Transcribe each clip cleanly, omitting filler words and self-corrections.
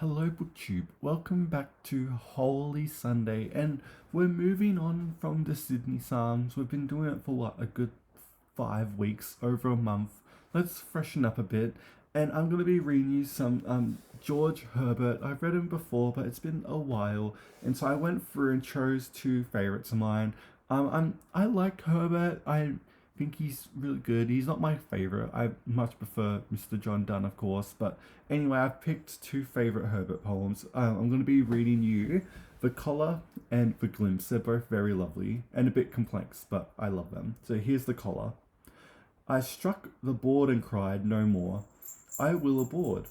Hello, BookTube. Welcome back to Holy Sunday, and we're moving on from the Sydney Psalms. We've been doing it for a good 5 weeks, over a month. Let's freshen up a bit, and I'm gonna be reading you some George Herbert. I've read him before, but it's been a while, and so I went through and chose two favorites of mine. I like Herbert. I think he's really good. He's not my favorite. I much prefer Mr. John Donne, of course. But anyway, I've picked two favorite Herbert poems. I'm going to be reading you The Collar and The Glimpse. They're both very lovely and a bit complex, but I love them. So here's The Collar. I struck the board and cried, no more. I will aboard.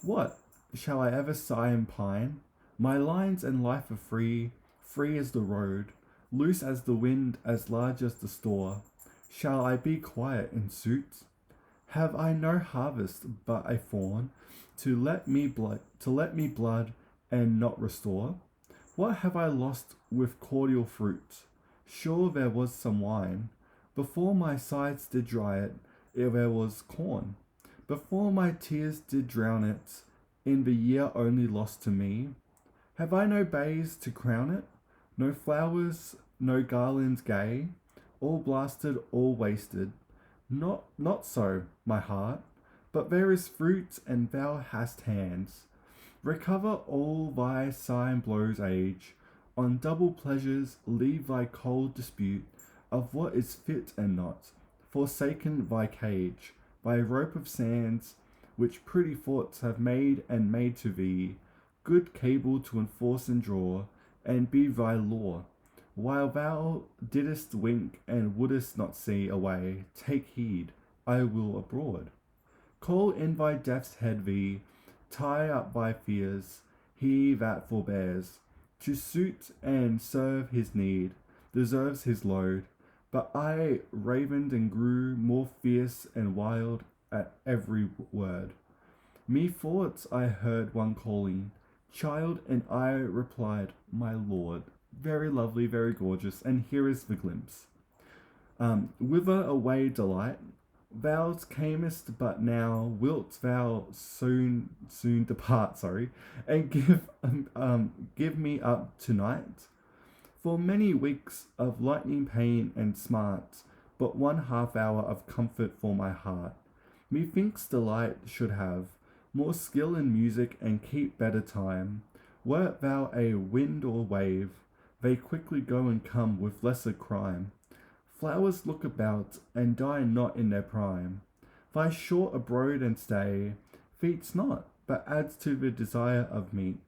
What? Shall I ever sigh and pine? My lines and life are free, free as the road, loose as the wind, as large as the store. Shall I be quiet in suit? Have I no harvest but a fawn to let me blood and not restore? What have I lost with cordial fruit? Sure there was some wine. Before my sides did dry it, there was corn. Before my tears did drown it, in the year only lost to me. Have I no bays to crown it? No flowers, no garlands gay? All blasted, all wasted. Not so, my heart, but there is fruit, and thou hast hands. Recover all thy sigh blows age. On double pleasures leave thy cold dispute of what is fit and not. Forsaken thy cage, thy rope of sands, which pretty thoughts have made and made to thee, good cable to enforce and draw, and be thy law. While thou didst wink and wouldst not see away, take heed, I will abroad. Call in thy death's head thee, tie up thy fears, he that forbears, to suit and serve his need, deserves his load. But I ravened and grew more fierce and wild at every word. Methought I heard one calling, child, and I replied, my lord. Very lovely, very gorgeous, and here is the glimpse. Whither away, delight? Thou camest but now, wilt thou soon depart, and give me up tonight? For many weeks of lightning pain and smart, but 1/2 hour of comfort for my heart. Methinks delight should have more skill in music and keep better time. Wert thou a wind or wave, they quickly go and come with lesser crime. Flowers look about, and die not in their prime. Thy short abode and stay feeds not, but adds to the desire of meat.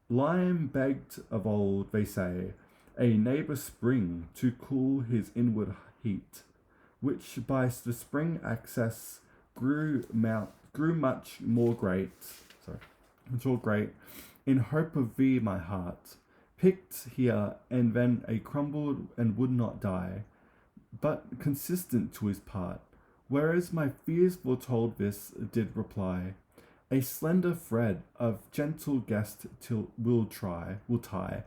Lime begged of old, they say, a neighbour spring to cool his inward heat, which by the spring access grew much more great, in hope of thee, my heart. Picked here and then a crumbled and would not die, but consistent to his part, whereas my fears foretold this did reply. A slender thread of gentle guest will tie.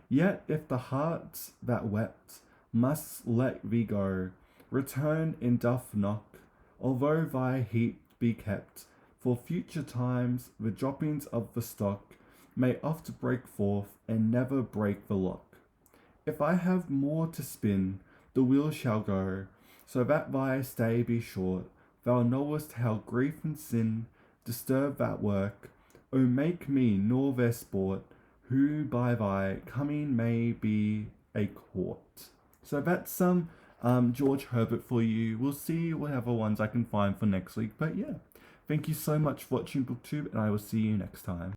Yet if the heart that wept must let thee go, return in doth knock, although thy heat be kept, for future times the droppings of the stock may oft break forth and never break the lock. If I have more to spin, the wheel shall go, so that thy stay be short. Thou knowest how grief and sin disturb that work. O make me nor their sport, who by thy coming may be a court. So that's some George Herbert for you. We'll see whatever ones I can find for next week. But yeah, thank you so much for watching BookTube, and I will see you next time.